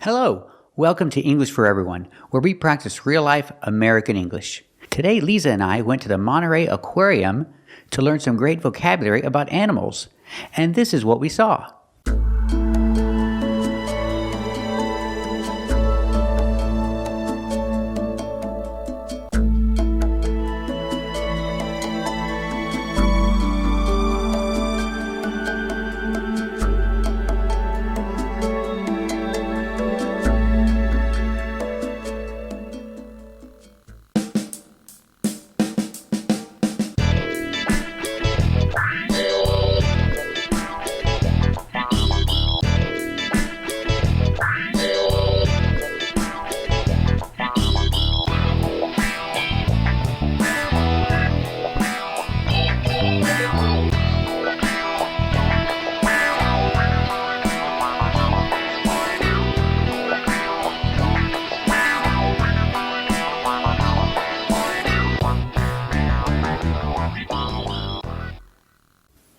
Hello, welcome to English for Everyone, where we practice real-life American English. Today, Lisa and I went to the Monterey Aquarium to learn some great vocabulary about animals, and this is what we saw.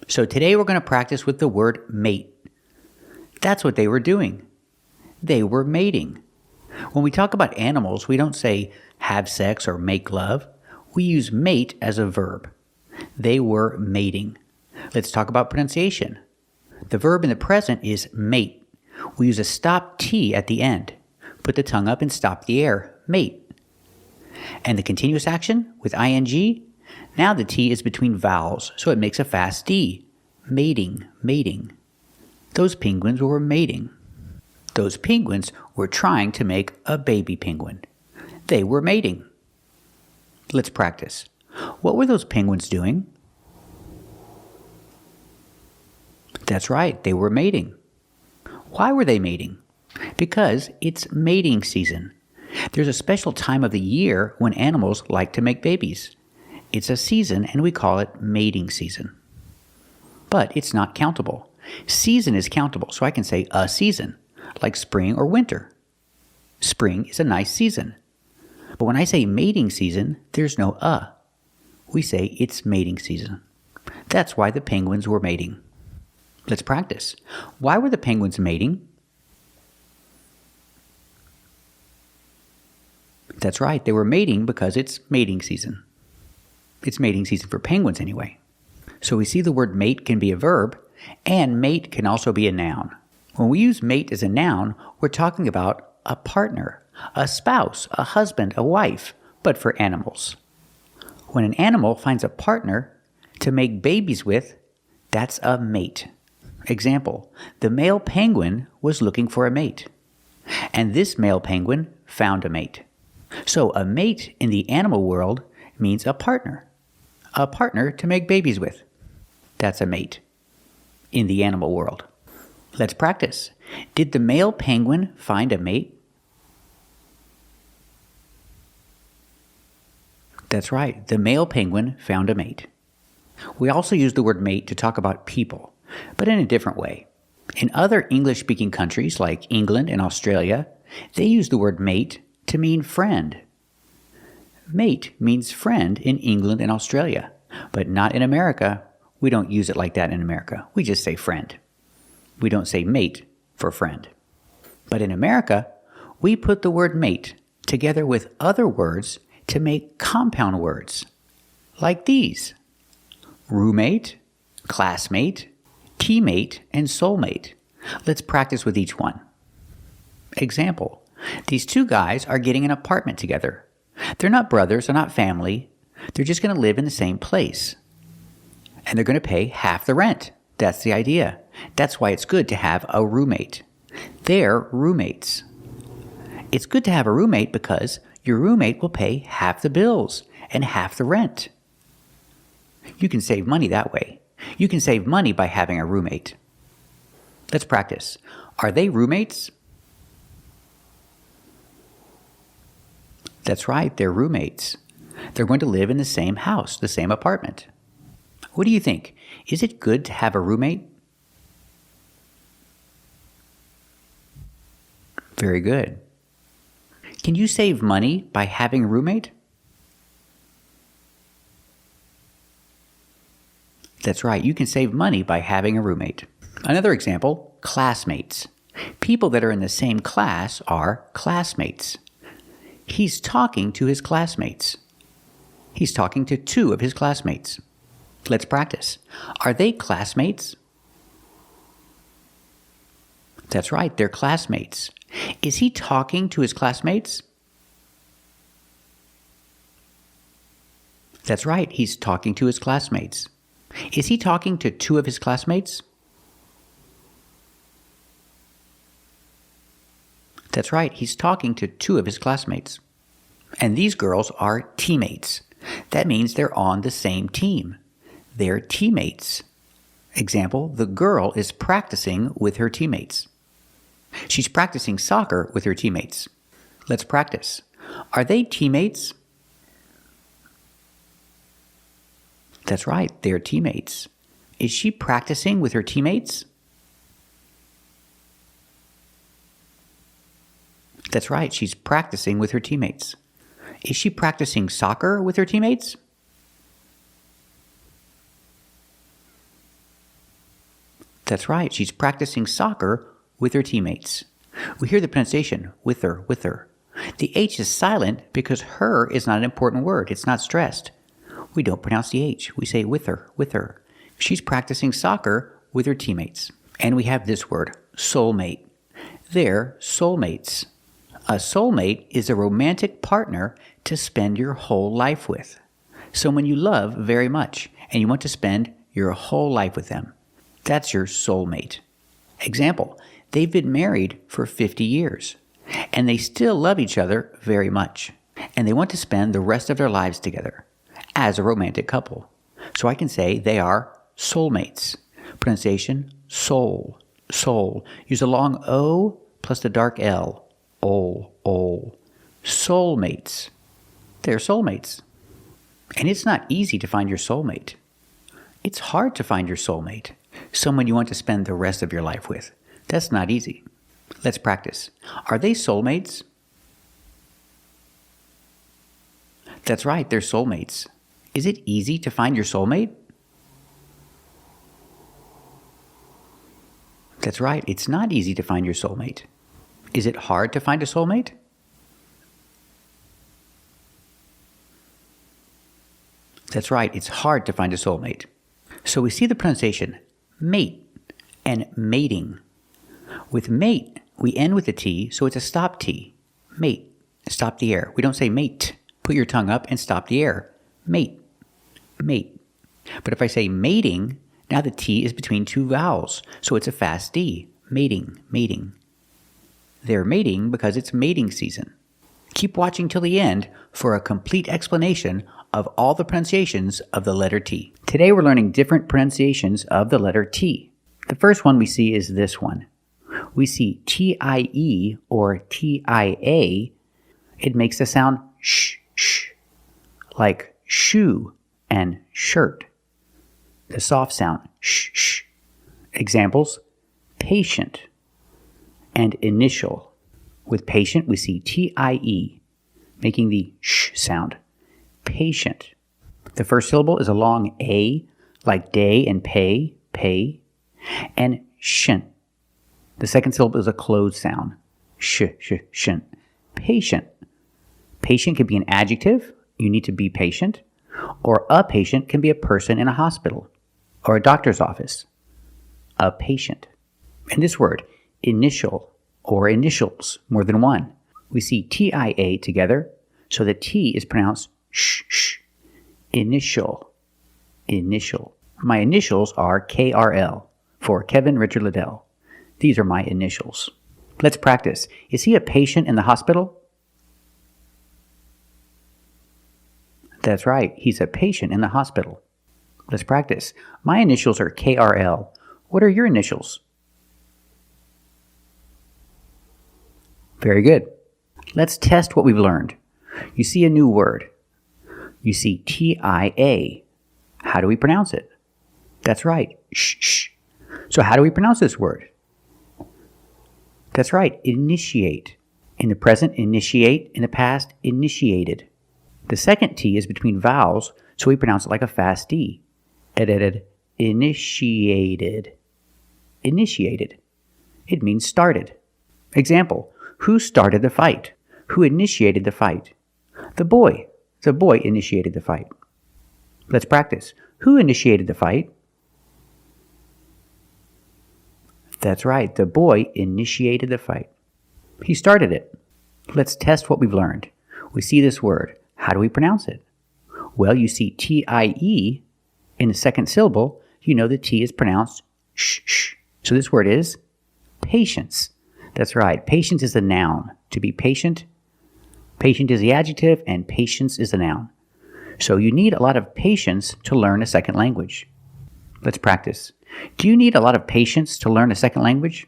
So today we're going to practice with the word mate. That's what they were doing. They were mating. When we talk about animals, we don't say have sex or make love. We use mate as a verb. They were mating. Let's talk about pronunciation. The verb in the present is mate. We use a stop T at the end. Put the tongue up and stop the air. Mate. And the continuous action with ing, now the T is between vowels, so it makes a fast D. Mating, mating. Those penguins were mating. Those penguins were trying to make a baby penguin. They were mating. Let's practice. What were those penguins doing? That's right, they were mating. Why were they mating? Because it's mating season. There's a special time of the year when animals like to make babies. It's a season, and we call it mating season. But it's not countable. Season is countable, so I can say a season, like spring or winter. Spring is a nice season. But when I say mating season, there's no a. We say it's mating season. That's why the penguins were mating. Let's practice. Why were the penguins mating? That's right, they were mating because it's mating season. It's mating season for penguins anyway. So we see the word mate can be a verb, and mate can also be a noun. When we use mate as a noun, we're talking about a partner, a spouse, a husband, a wife, but for animals. When an animal finds a partner to make babies with, that's a mate. Example, the male penguin was looking for a mate, and this male penguin found a mate. So a mate in the animal world means a partner to make babies with. That's a mate in the animal world. Let's practice. Did the male penguin find a mate? That's right, the male penguin found a mate. We also use the word mate to talk about people, but in a different way. In other English-speaking countries like England and Australia, they use the word mate to mean friend. Mate means friend in England and Australia, but not in America. We don't use it like that in America. We just say friend. We don't say mate for friend. But in America, we put the word mate together with other words to make compound words, like these: roommate, classmate, teammate, and soulmate. Let's practice with each one. Example, these two guys are getting an apartment together. They're not brothers, they're not family. They're just going to live in the same place. And they're going to pay half the rent. That's the idea. That's why it's good to have a roommate. They're roommates. It's good to have a roommate because your roommate will pay half the bills and half the rent. You can save money that way. You can save money by having a roommate. Let's practice. Are they roommates? That's right, they're roommates. They're going to live in the same house, the same apartment. What do you think? Is it good to have a roommate? Very good. Can you save money by having a roommate? That's right, you can save money by having a roommate. Another example, classmates. People that are in the same class are classmates. He's talking to his classmates. He's talking to two of his classmates. Let's practice. Are they classmates? That's right, they're classmates. Is he talking to his classmates? That's right, he's talking to his classmates. Is he talking to two of his classmates? That's right, he's talking to two of his classmates. And these girls are teammates. That means they're on the same team. They're teammates. Example, the girl is practicing with her teammates. She's practicing soccer with her teammates. Let's practice. Are they teammates? That's right, they're teammates. Is she practicing with her teammates? That's right, she's practicing with her teammates. Is she practicing soccer with her teammates? That's right, she's practicing soccer with her teammates. We hear the pronunciation, with her, with her. The H is silent because her is not an important word. It's not stressed. We don't pronounce the H. We say with her, with her. She's practicing soccer with her teammates. And we have this word, soulmate. They're soulmates. A soulmate is a romantic partner to spend your whole life with. Someone you love very much and you want to spend your whole life with them. That's your soulmate. Example, they've been married for 50 years and they still love each other very much and they want to spend the rest of their lives together as a romantic couple. So I can say they are soulmates. Pronunciation, soul, soul. Use a long O plus the dark L. Ol. Soulmates. They're soulmates. And it's not easy to find your soulmate. It's hard to find your soulmate, someone you want to spend the rest of your life with. That's not easy. Let's practice. Are they soulmates? That's right, they're soulmates. Is it easy to find your soulmate? That's right, it's not easy to find your soulmate. Is it hard to find a soulmate? That's right, it's hard to find a soulmate. So we see the pronunciation, mate and mating. With mate, we end with a T, so it's a stop T. Mate, stop the air. We don't say mate. Put your tongue up and stop the air. Mate, mate. But if I say mating, now the T is between two vowels, so it's a fast D. Mating, mating. They're mating because it's mating season. Keep watching till the end for a complete explanation of all the pronunciations of the letter T. Today we're learning different pronunciations of the letter T. The first one we see is this one. We see T-I-E or T-I-A. It makes the sound sh, sh, like shoe and shirt. The soft sound sh, sh. Examples, patient and initial. With patient, we see T-I-E, making the sh sound. Patient. The first syllable is a long A, like day and pay, pay, and shin. The second syllable is a closed sound. Sh, sh, shin. Patient. Patient can be an adjective, you need to be patient, or a patient can be a person in a hospital or a doctor's office. A patient. And this word, initial or initials, more than one. We see T-I-A together, so the T is pronounced sh, sh. Initial, initial. My initials are KRL, for Kevin Richard Liddell. These are my initials. Let's practice. Is he a patient in the hospital? That's right, he's a patient in the hospital. Let's practice. My initials are KRL. What are your initials? Very good. Let's test what we've learned. You see a new word. You see T-I-A. How do we pronounce it? That's right, shh, shh. So how do we pronounce this word? That's right, initiate. In the present, initiate. In the past, initiated. The second T is between vowels, so we pronounce it like a fast D. Initiated. Initiated. It means started. Example, who started the fight? Who initiated the fight? The boy. The boy initiated the fight. Let's practice. Who initiated the fight? That's right. The boy initiated the fight. He started it. Let's test what we've learned. We see this word. How do we pronounce it? Well, you see T-I-E in the second syllable. You know the T is pronounced sh. So this word is patience. That's right. Patience is a noun. To be patient. Patient is the adjective and patience is the noun. So you need a lot of patience to learn a second language. Let's practice. Do you need a lot of patience to learn a second language?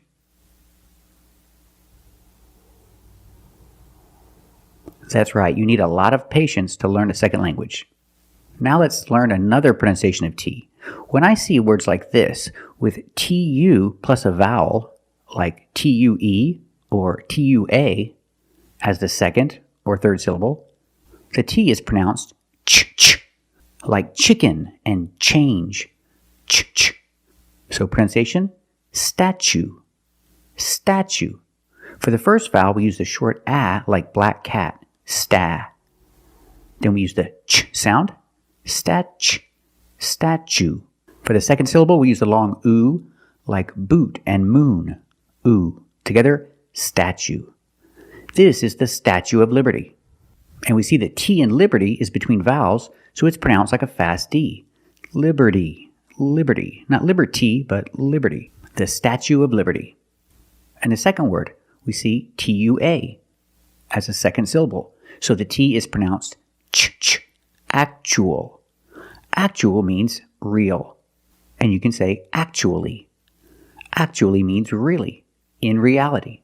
That's right. You need a lot of patience to learn a second language. Now let's learn another pronunciation of T. When I see words like this with TU plus a vowel like TUE or TUA as the second or third syllable, the T is pronounced ch, like chicken and change, ch. So pronunciation, statue, statue. For the first vowel, we use the short a like black cat, sta. Then we use the ch sound, statue. For the second syllable, we use the long oo like boot and moon, oo. Together, statue. This is the Statue of Liberty. And we see that T in liberty is between vowels, so it's pronounced like a fast D. Liberty, liberty. Not liberty, but liberty. The Statue of Liberty. And the second word, we see TUA as a second syllable. So the T is pronounced ch, actual. Actual means real. And you can say actually. Actually means really, in reality.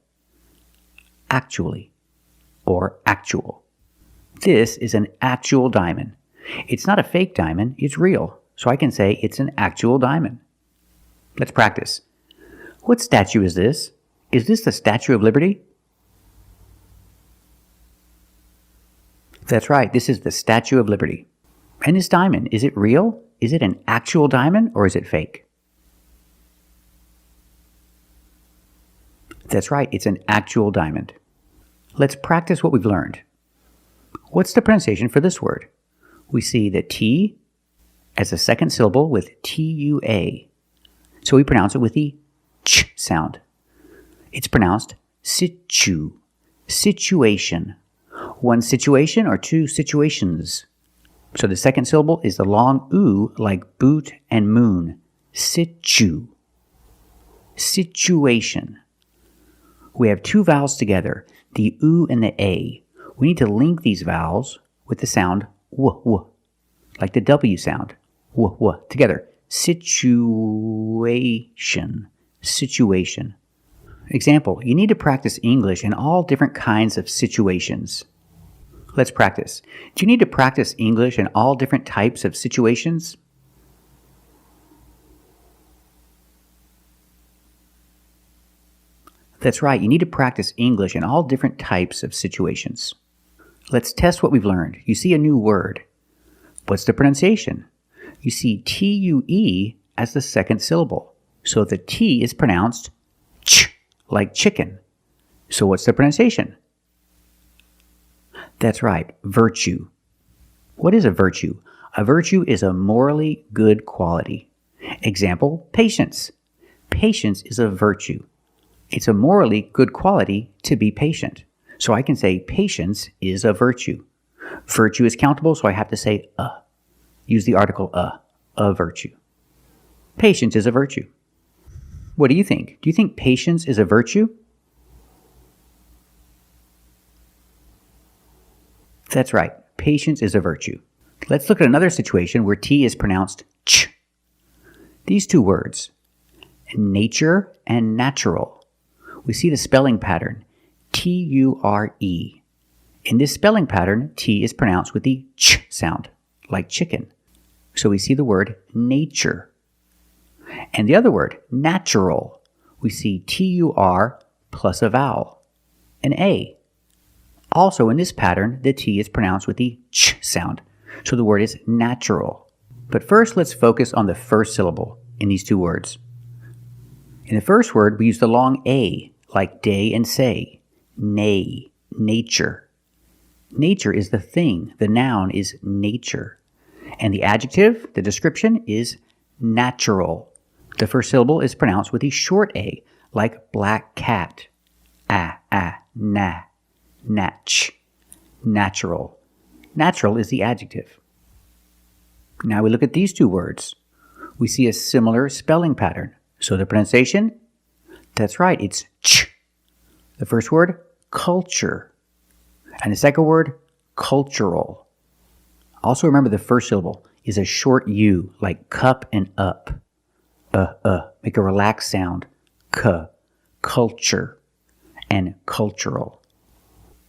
Actually, or actual. This is an actual diamond. It's not a fake diamond, it's real. So I can say it's an actual diamond. Let's practice. What statue is this? Is this the Statue of Liberty? That's right, this is the Statue of Liberty. And this diamond, is it real? Is it an actual diamond or is it fake? That's right, it's an actual diamond. Let's practice what we've learned. What's the pronunciation for this word? We see the T as a second syllable with T-U-A. So we pronounce it with the ch sound. It's pronounced situ, situation. One situation or two situations. So the second syllable is the long oo like boot and moon. Situ, situation. We have two vowels together, the oo and the a. We need to link these vowels with the sound w, like the W sound, w, together. Situation, situation. Example, you need to practice English in all different kinds of situations. Let's practice. Do you need to practice English in all different types of situations? That's right, you need to practice English in all different types of situations. Let's test what we've learned. You see a new word. What's the pronunciation? You see T-U-E as the second syllable. So the T is pronounced ch, like chicken. So what's the pronunciation? That's right, virtue. What is a virtue? A virtue is a morally good quality. Example, patience. Patience is a virtue. It's a morally good quality to be patient. So I can say patience is a virtue. Virtue is countable, so I have to say a. Use the article a virtue. Patience is a virtue. What do you think? Do you think patience is a virtue? That's right. Patience is a virtue. Let's look at another situation where T is pronounced ch. These two words, nature and natural. We see the spelling pattern, T-U-R-E. In this spelling pattern, T is pronounced with the ch sound, like chicken. So we see the word nature. And the other word, natural, we see T-U-R plus a vowel, an A. Also in this pattern, the T is pronounced with the ch sound. So the word is natural. But first, let's focus on the first syllable in these two words. In the first word, we use the long A, like day and say. Nay, nature. Nature is the thing. The noun is nature. And the adjective, the description, is natural. The first syllable is pronounced with the short A, like black cat. Na, natch. Natural. Natural is the adjective. Now we look at these two words. We see a similar spelling pattern. So the pronunciation, that's right, it's ch. The first word, culture. And the second word, cultural. Also remember the first syllable is a short U, like cup and up. Make a relaxed sound. Culture, and cultural.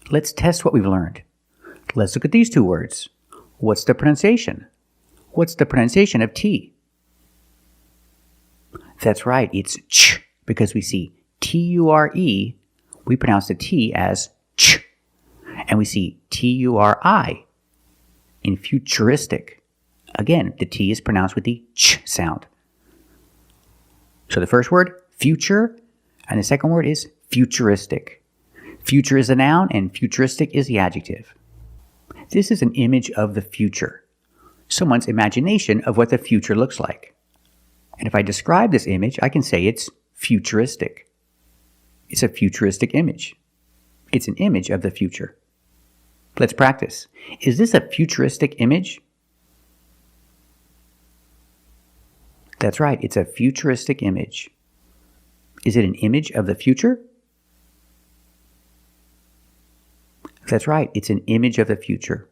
Let's test what we've learned. Let's look at these two words. What's the pronunciation? What's the pronunciation of T? That's right, it's ch, because we see T-U-R-E, we pronounce the T as ch. And we see T-U-R-I in futuristic. Again, the T is pronounced with the ch sound. So the first word, future, and the second word is futuristic. Future is the noun and futuristic is the adjective. This is an image of the future, someone's imagination of what the future looks like. And if I describe this image, I can say it's futuristic. It's a futuristic image. It's an image of the future. Let's practice. Is this a futuristic image? That's right, it's a futuristic image. Is it an image of the future? That's right, it's an image of the future,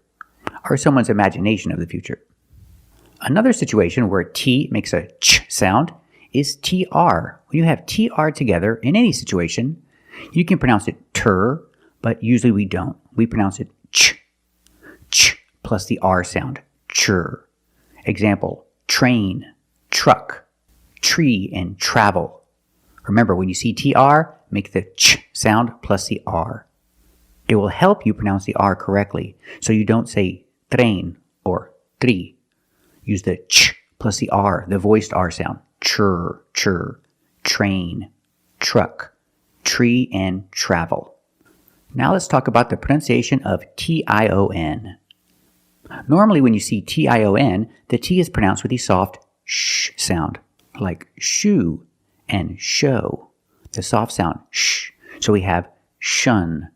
or someone's imagination of the future. Another situation where T makes a ch sound is TR. When you have TR together in any situation, you can pronounce it ter, but usually we don't. We pronounce it ch plus the R sound, chur. Example, train, truck, tree, and travel. Remember, when you see TR, make the ch sound plus the R. It will help you pronounce the R correctly, so you don't say train or tri. Use the ch plus the R, the voiced R sound. Chur, train, truck, tree, and travel. Now let's talk about the pronunciation of T-I-O-N. Normally when you see T-I-O-N, the T is pronounced with the soft sh sound, like shoe and show. The soft sound sh. So we have shun.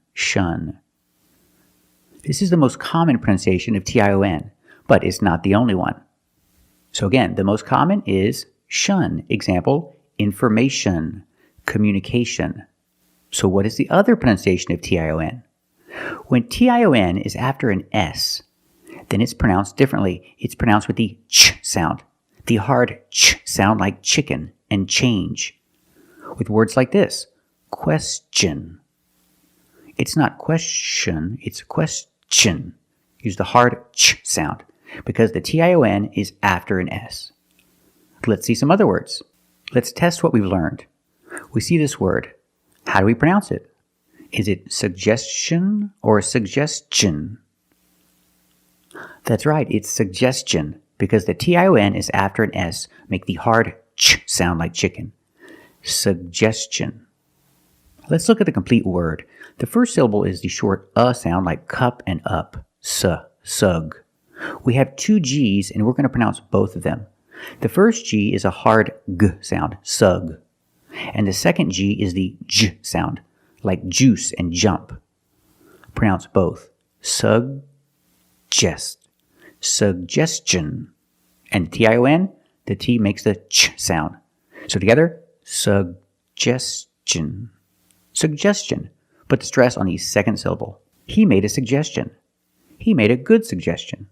This is the most common pronunciation of T-I-O-N, but it's not the only one. So again, the most common is shun. Example, information, communication. So what is the other pronunciation of T-I-O-N? When T-I-O-N is after an S, then it's pronounced differently. It's pronounced with the ch sound, the hard ch sound like chicken and change. With words like this, question. It's not question, it's question. Use the hard ch sound, because the T-I-O-N is after an S. Let's see some other words. Let's test what we've learned. We see this word. How do we pronounce it? Is it suggestion or suggestion? That's right, it's suggestion, because the T-I-O-N is after an S. Make the hard ch sound like chicken. Suggestion. Let's look at the complete word. The first syllable is the short sound like cup and up. Sug. We have two G's and we're going to pronounce both of them. The first G is a hard G sound, sug. And the second G is the J sound, like juice and jump. Pronounce both. Suggestion. And T-I-O-N, the T makes the ch sound. So together, suggestion. Put the stress on the second syllable. He made a suggestion. He made a good suggestion.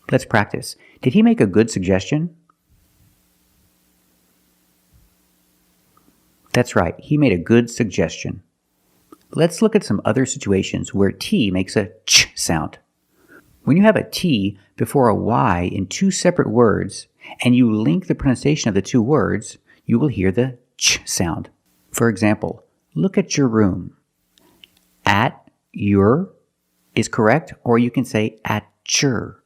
Let's practice. Did he make a good suggestion? That's right, he made a good suggestion. Let's look at some other situations where T makes a ch sound. When you have a T before a Y in two separate words, and you link the pronunciation of the two words, you will hear the ch sound. For example, look at your room. At your is correct, or you can say at your.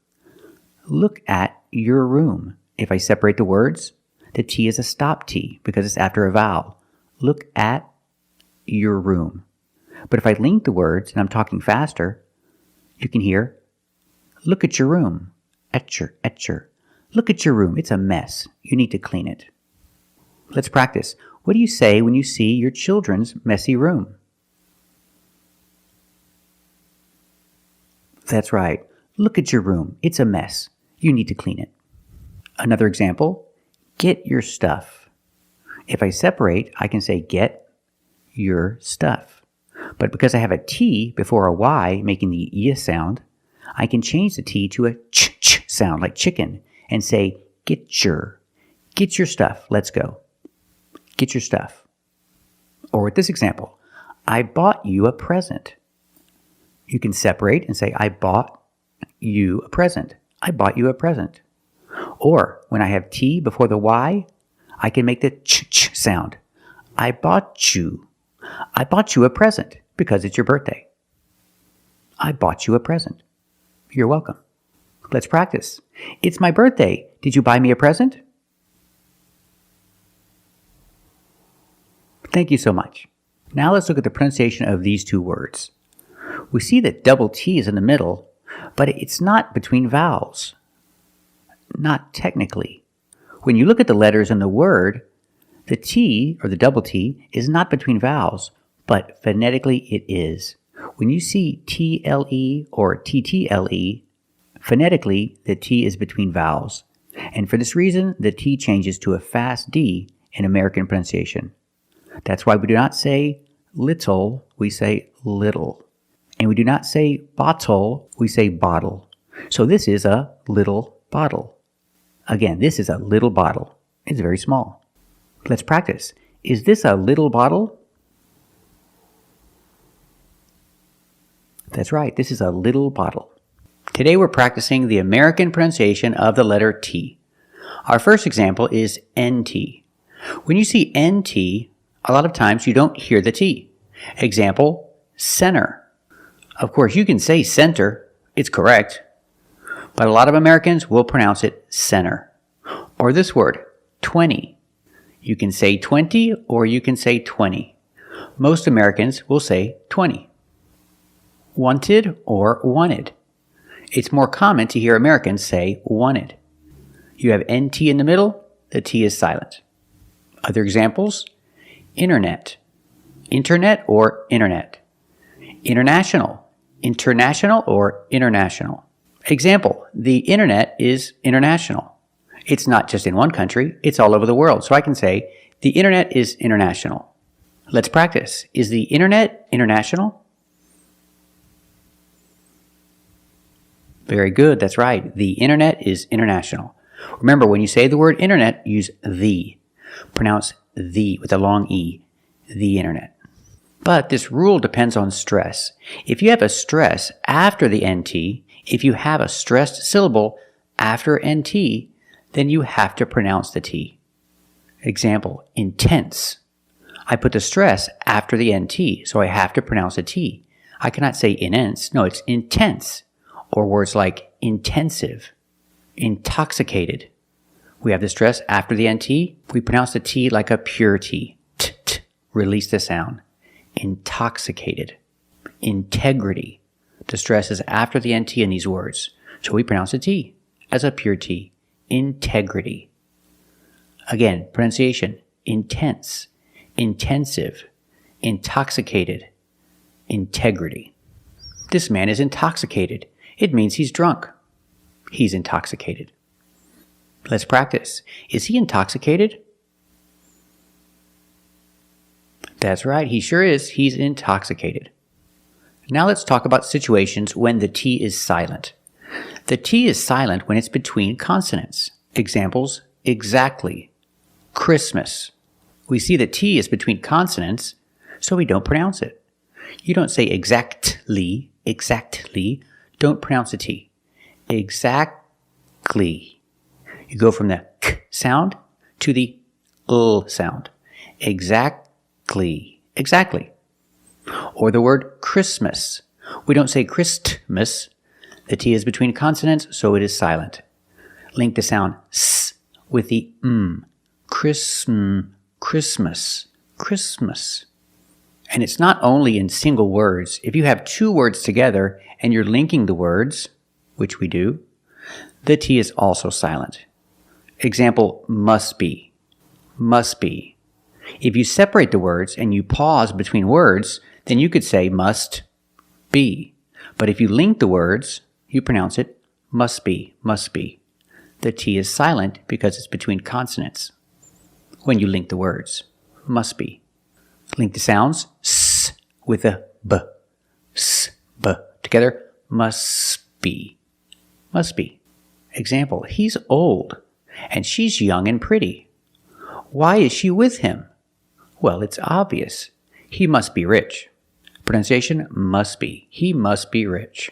Look at your room. If I separate the words, the T is a stop T because it's after a vowel. Look at your room. But if I link the words and I'm talking faster, you can hear, look at your room. Etcher. Look at your room. It's a mess. You need to clean it. Let's practice. What do you say when you see your children's messy room? That's right. Look at your room. It's a mess. You need to clean it. Another example, get your stuff. If I separate, I can say get your stuff. But because I have a T before a Y making the Y sound, I can change the T to a ch sound like chicken and say get your stuff. Let's go. Get your stuff. Or with this example, I bought you a present. You can separate and say I bought you a present. I bought you a present. Or when I have T before the Y, I can make the ch sound. I bought you a present because it's your birthday. I bought you a present. You're welcome. Let's practice. It's my birthday. Did you buy me a present? Thank you so much. Now let's look at the pronunciation of these two words. We see that double T is in the middle, but it's not between vowels. Not technically. When you look at the letters in the word, the T, or the double T, is not between vowels, but phonetically it is. When you see TLE or TTLE, phonetically the T is between vowels. And for this reason, the T changes to a fast D in American pronunciation. That's why we do not say little, we say little. And we do not say bottle, we say bottle. So this is a little bottle. Again, this is a little bottle. It's very small. Let's practice. Is this a little bottle? That's right, this is a little bottle. Today we're practicing the American pronunciation of the letter T. Our first example is NT. When you see NT, a lot of times you don't hear the T. Example, center. Of course, you can say center, it's correct, but a lot of Americans will pronounce it center. Or this word, 20. You can say 20 or you can say 20. Most Americans will say 20. Wanted or wanted. It's more common to hear Americans say wanted. You have NT in the middle, the T is silent. Other examples, internet. Internet or internet. International. International or international. Example, the internet is international. It's not just in one country, it's all over the world. So I can say, the internet is international. Let's practice. Is the internet international? Very good, that's right. The internet is international. Remember, when you say the word internet, use the. Pronounce the with a long E, the internet. But this rule depends on stress. If you have a stress after the NT, if you have a stressed syllable after NT, then you have to pronounce the T. Example, intense. I put the stress after the NT, so I have to pronounce a T. I cannot say immense. No, it's intense. Or words like intensive, intoxicated. We have the stress after the NT. We pronounce the T like a pure T. T. Release the sound. Intoxicated. Integrity. The stress is after the NT in these words. So we pronounce the T as a pure T. Integrity. Again, pronunciation. Intense. Intensive. Intoxicated. Integrity. This man is intoxicated. It means he's drunk. He's intoxicated. Let's practice. Is he intoxicated? That's right, he sure is. He's intoxicated. Now let's talk about situations when the T is silent. The T is silent when it's between consonants. Examples, exactly, Christmas. We see the T is between consonants, so we don't pronounce it. You don't say exactly. Don't pronounce the T. Exactly. You go from the k sound to the l sound. Exactly. Or the word Christmas. We don't say Christmas. The T is between consonants, so it is silent. Link the sound s with the m. Christmas, Christmas. And it's not only in single words. If you have two words together and you're linking the words, which we do, the T is also silent. Example, must be, must be. If you separate the words and you pause between words, then you could say must be. But if you link the words, you pronounce it must be, must be. The T is silent because it's between consonants when you link the words. Must be. Link the sounds, s with a b, s, b. Together, must be, must be. Example, he's old and she's young and pretty. Why is she with him? Well, it's obvious. He must be rich. Pronunciation, must be. He must be rich.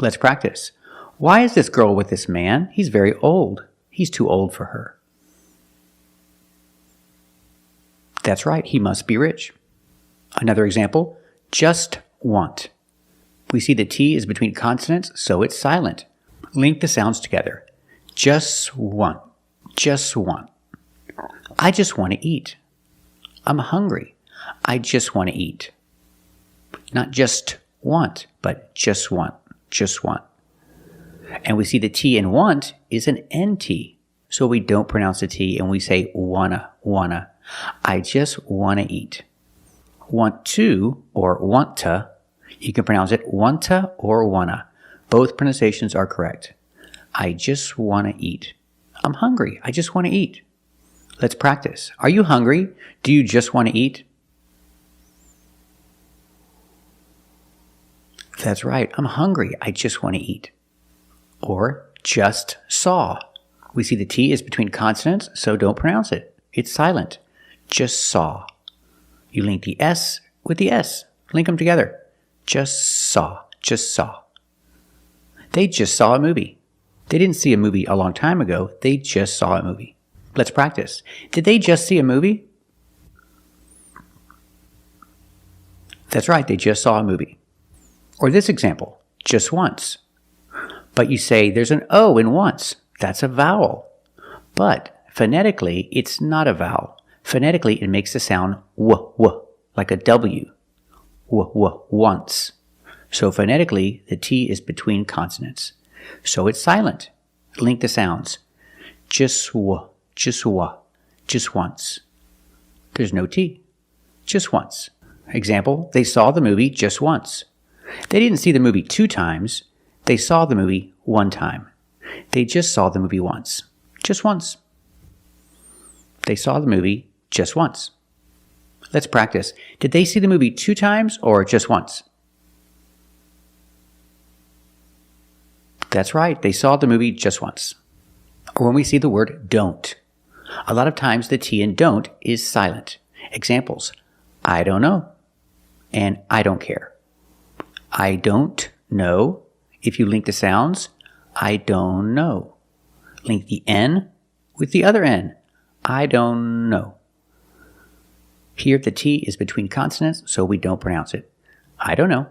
Let's practice. Why is this girl with this man? He's very old. He's too old for her. That's right, he must be rich. Another example, just want. We see the T is between consonants, so it's silent. Link the sounds together. Just want, just want. I just want to eat. I'm hungry. I just want to eat. Not just want, but just want, just want. And we see the T in want is an NT, so we don't pronounce the T and we say wanna, wanna. I just want to eat. Want to or want to, you can pronounce it wanta or wanna. Both pronunciations are correct. I just want to eat. I'm hungry. I just want to eat. Let's practice. Are you hungry? Do you just want to eat? That's right. I'm hungry. I just want to eat. Or just saw. We see the T is between consonants, so don't pronounce it. It's silent. Just saw. You link the S with the S. Link them together. Just saw. Just saw. They just saw a movie. They didn't see a movie a long time ago. They just saw a movie. Let's practice. Did they just see a movie? That's right. They just saw a movie. Or this example, just once. But you say there's an O in once. That's a vowel. But phonetically, it's not a vowel. Phonetically, it makes the sound w, w, like a W. W, w, once. So phonetically, the T is between consonants. So it's silent. Link the sounds. Just w, just wa, just once. There's no T. Just once. Example, they saw the movie just once. They didn't see the movie 2 times. They saw the movie 1 time. They just saw the movie once. Just once. They saw the movie just once. Let's practice. Did they see the movie 2 times or just once? That's right. They saw the movie just once. Or when we see the word don't. A lot of times the T in don't is silent. Examples. I don't know. And I don't care. I don't know. If you link the sounds, I don't know. Link the N with the other N. I don't know. Here the T is between consonants, so we don't pronounce it. I don't know.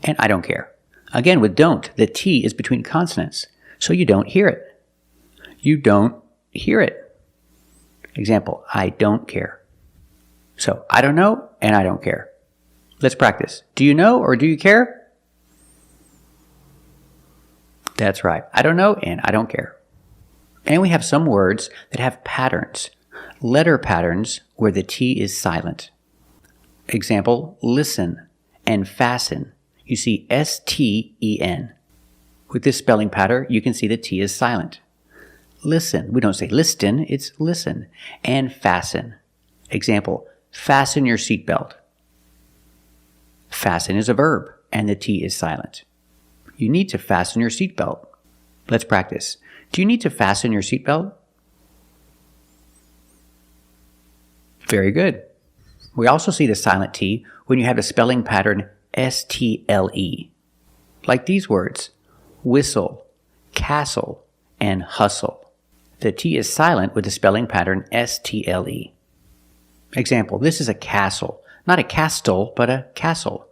And I don't care. Again, with don't, the T is between consonants, so you don't hear it. You don't hear it. Example, I don't care. So, I don't know and I don't care. Let's practice. Do you know or do you care? That's right. I don't know and I don't care. And we have some words that have patterns, letter patterns where the T is silent. Example, listen and fasten. You see S-T-E-N. With this spelling pattern, you can see the T is silent. Listen. We don't say listen, it's listen. And fasten. Example, fasten your seatbelt. Fasten is a verb, and the T is silent. You need to fasten your seatbelt. Let's practice. Do you need to fasten your seatbelt? Very good. We also see the silent T when you have the spelling pattern S-T-L-E. Like these words, whistle, castle, and hustle. The T is silent with the spelling pattern S-T-L-E. Example, this is a castle. Not a castle, but a castle.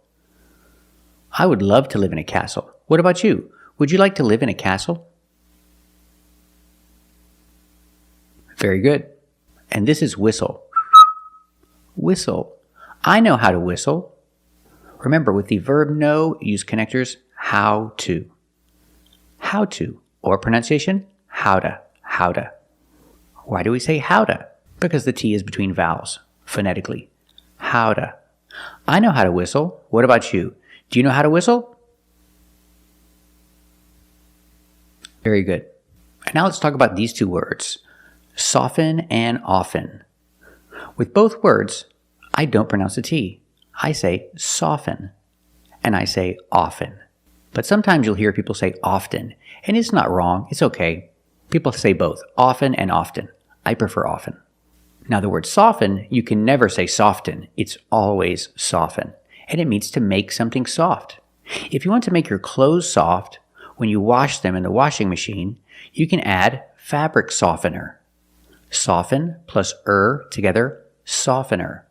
I would love to live in a castle. What about you? Would you like to live in a castle? Very good. And this is whistle. Whistle. I know how to whistle. Remember, with the verb know, use connectors how to. How to. Or pronunciation, howda, howda. Why do we say howda? Because the T is between vowels, phonetically. Howda. I know how to whistle. What about you? Do you know how to whistle? Very good. And now let's talk about these two words, soften and often. With both words, I don't pronounce the T. I say soften, and I say often. But sometimes you'll hear people say often, and it's not wrong. It's okay. People say both, often and often. I prefer often. Now the word soften, you can never say soften. It's always soften, and it means to make something soft. If you want to make your clothes soft, when you wash them in the washing machine, you can add fabric softener. Soften plus together, softener.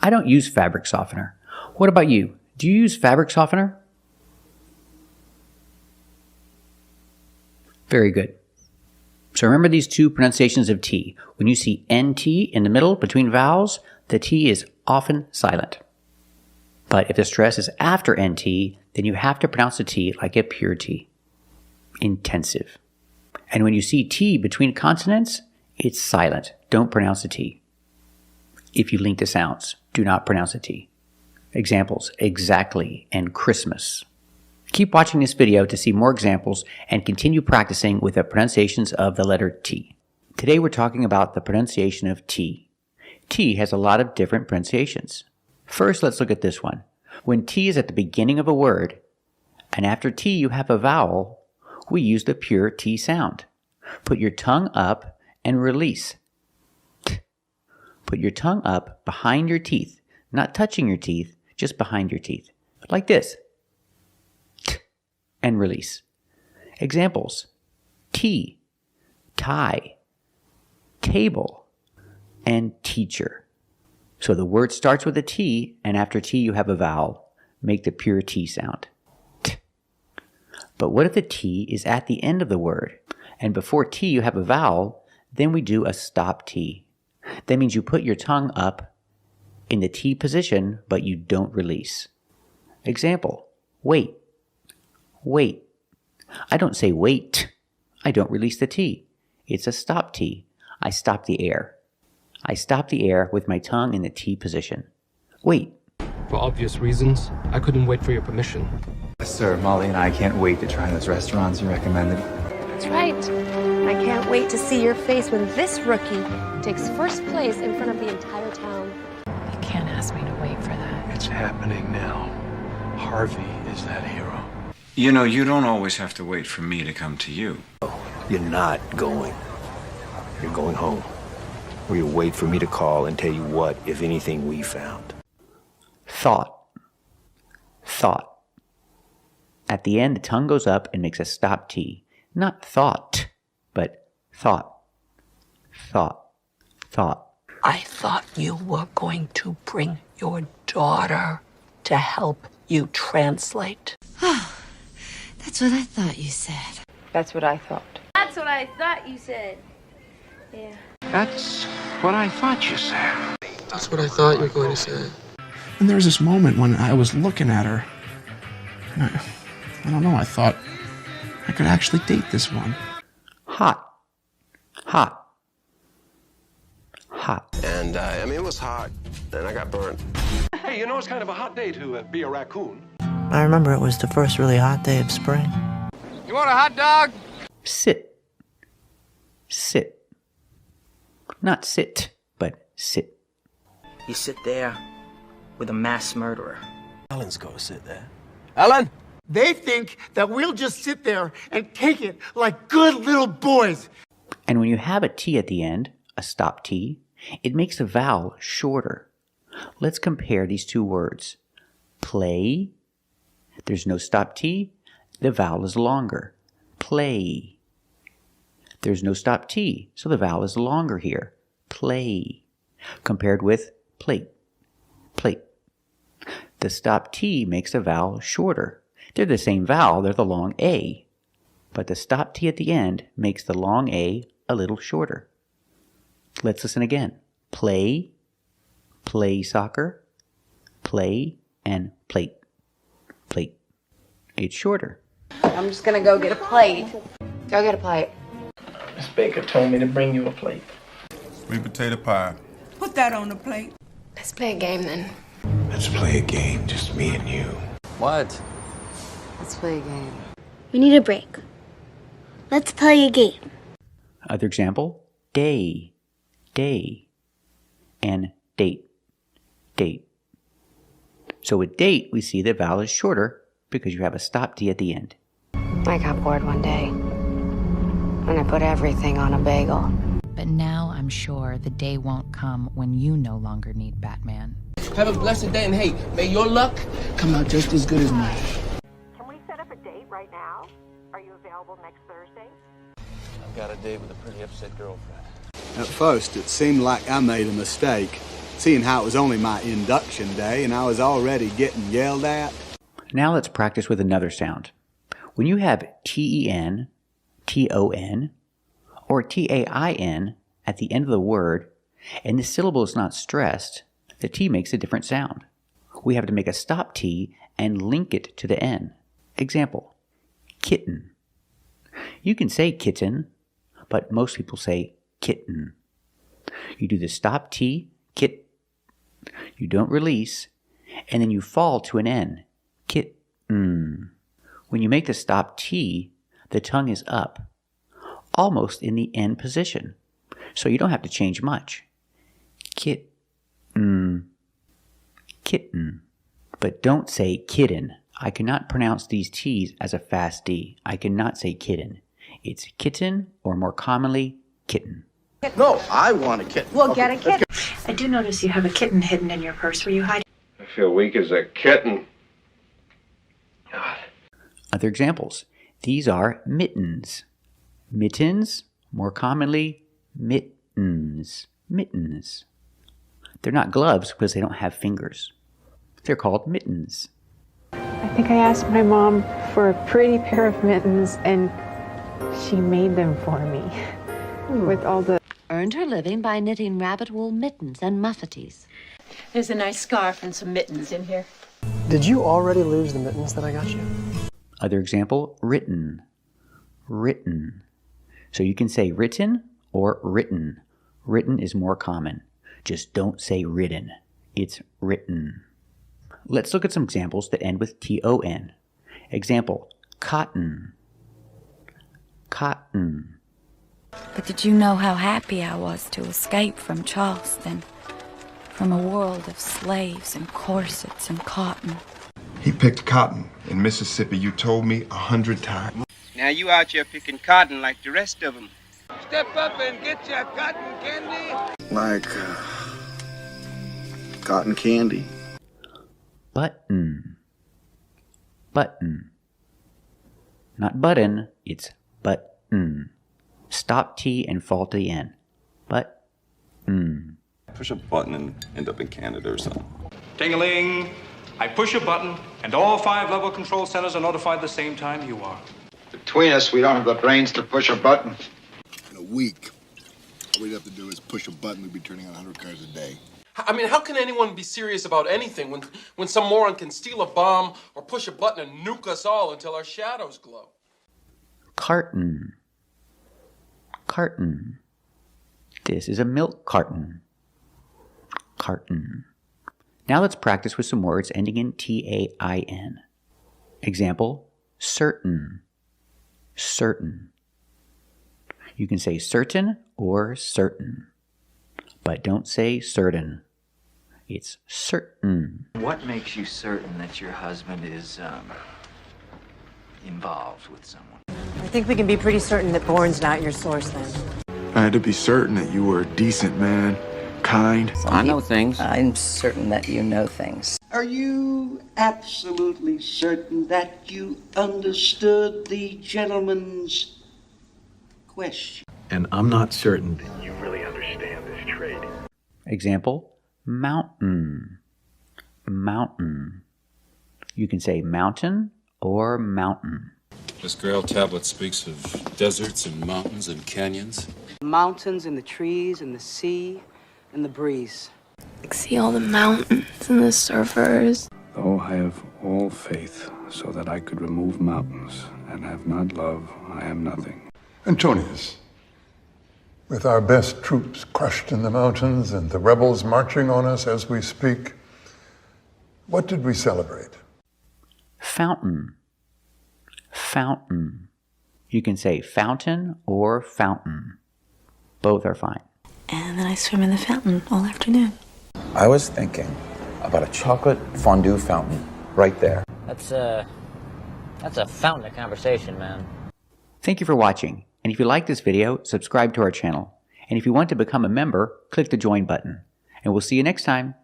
I don't use fabric softener. What about you? Do you use fabric softener? Very good. So remember these two pronunciations of T. When you see NT in the middle between vowels, the T is often silent. But if the stress is after NT, then you have to pronounce the T like a pure T. Intensive. And when you see T between consonants, it's silent. Don't pronounce the T. If you link the sounds, do not pronounce the T. Examples, exactly and Christmas. Keep watching this video to see more examples and continue practicing with the pronunciations of the letter T. Today we're talking about the pronunciation of T. T has a lot of different pronunciations. First, let's look at this one. When T is at the beginning of a word, and after T you have a vowel, we use the pure T sound. Put your tongue up and release. T. Put your tongue up behind your teeth, not touching your teeth, just behind your teeth. Like this. T. And release. Examples. Tea, tie, table, and teacher. So the word starts with a T, and after T you have a vowel. Make the pure T sound. T. But what if the T is at the end of the word, and before T you have a vowel? Then we do a stop T. That means you put your tongue up in the T position, but you don't release. Example, wait, wait. I don't say wait. I don't release the T. It's a stop T. I stop the air. I stop the air with my tongue in the T position. Wait. For obvious reasons, I couldn't wait for your permission. Sir, Molly and I can't wait to try those restaurants you recommended. That's right. I can't wait to see your face when this rookie takes first place in front of the entire town. You can't ask me to wait for that. It's happening now. Harvey is that hero. You know, you don't always have to wait for me to come to you. You're not going. You're going home. Where you wait for me to call and tell you what, if anything, we found. Thought. Thought. At the end, the tongue goes up and makes a stop T. Not thought, but thought. Thought. Thought. I thought you were going to bring your daughter to help you translate. That's what I thought you said. That's what I thought. That's what I thought you said. Yeah. That's what I thought you said. That's what I thought you were going to say. And there was this moment when I was looking at her, and I don't know, I thought I could actually date this one. Hot. Hot. Hot. And, I mean, it was hot, and I got burnt. Hey, you know it's kind of a hot day to be a raccoon. I remember it was the first really hot day of spring. You want a hot dog? Sit. Sit. Not sit, but sit. You sit there with a mass murderer. Ellen's gonna sit there. Ellen? They think that we'll just sit there and take it like good little boys. And when you have a T at the end, a stop T, it makes the vowel shorter. Let's compare these two words. Play. There's no stop T. The vowel is longer. Play. There's no stop T, so the vowel is longer here. Play. Compared with plate. Plate. The stop T makes the vowel shorter. They're the same vowel, they're the long A. But the stop T at the end makes the long A a little shorter. Let's listen again. play, play soccer, play, and plate, plate. It's shorter. I'm just gonna go get a plate. Go get a plate. Miss Baker told me to bring you a plate. Sweet potato pie. Put that on the plate. Let's play a game then. Let's play a game, just me and you. What? Let's play a game. We need a break. Let's play a game. Other example, day, day, and date, date. So with date, we see the vowel is shorter because you have a stop T at the end. I got bored one day, and I put everything on a bagel. But now I'm sure the day won't come when you no longer need Batman. Have a blessed day, and hey, may your luck come out just as good as mine. Can we set up a date right now? Are you available next Thursday? I've got a date with a pretty upset girlfriend. At first, it seemed like I made a mistake, seeing how it was only my induction day and I was already getting yelled at. Now let's practice with another sound. When you have T-E-N, T-O-N, or T-A-I-N at the end of the word, and the syllable is not stressed, the T makes a different sound. We have to make a stop T and link it to the N. Example, kitten. You can say kitten, but most people say kitten. You do the stop T, kit. You don't release, and then you fall to an N, kitten. When you make the stop T, the tongue is up, almost in the N position, so you don't have to change much. Kitten, kitten. But don't say kitten. I cannot pronounce these T's as a fast D. I cannot say kitten. It's kitten, or more commonly, kitten. No, I want a kitten. We'll get a kitten. I do notice you have a kitten hidden in your purse. Were you hiding? I feel weak as a kitten. God. Other examples. These are mittens. Mittens, more commonly, mittens. Mittens. They're not gloves because they don't have fingers. They're called mittens. I think I asked my mom for a pretty pair of mittens, and she made them for me with all the... Earned her living by knitting rabbit wool mittens and muffetees. There's a nice scarf and some mittens in here. Did you already lose the mittens that I got you? Other example, written. Written. So you can say written or written. Written is more common. Just don't say written. It's written. Let's look at some examples that end with T-O-N. Example, cotton. Cotton. But did you know how happy I was to escape from Charleston? From a world of slaves and corsets and cotton. He picked cotton in Mississippi, you told me 100 times. Now you out here picking cotton like the rest of them. Step up and get your cotton candy. Like cotton candy. Button. Button. Not button, it's button. Stop T and fall to the N. Button. Push a button and end up in Canada or something. Ting-a-ling! I push a button, and all 5 level control centers are notified the same time you are. Between us, we don't have the brains to push a button. In a week, all we'd have to do is push a button. We'd be turning on 100 cars a day. I mean, how can anyone be serious about anything when some moron can steal a bomb or push a button and nuke us all until our shadows glow? Carton. Carton. This is a milk carton. Carton. Now let's practice with some words ending in T-A-I-N. Example, certain. Certain. You can say certain or certain, but don't say certain. It's certain. What makes you certain that your husband is involved with someone? I think we can be pretty certain that Bourne's not your source then. I had to be certain that you were a decent man, kind. I know things. I'm certain that you know things. Are you absolutely certain that you understood the gentleman's question? And I'm not certain that you really understand this trade. Example, mountain. Mountain. You can say mountain or mountain. This Grail tablet speaks of deserts and mountains and canyons. Mountains and the trees and the sea, in the breeze. See all the mountains and the surfers. Though I have all faith so that I could remove mountains and have not love, I am nothing. Antonius, with our best troops crushed in the mountains and the rebels marching on us as we speak, what did we celebrate? Fountain. Fountain. You can say fountain or fountain. Both are fine. And then I swim in the fountain all afternoon. I was thinking about a chocolate fondue fountain right there. That's a fountain of conversation, man. Thank you for watching. And if you like this video, subscribe to our channel. And if you want to become a member, click the join button. And we'll see you next time.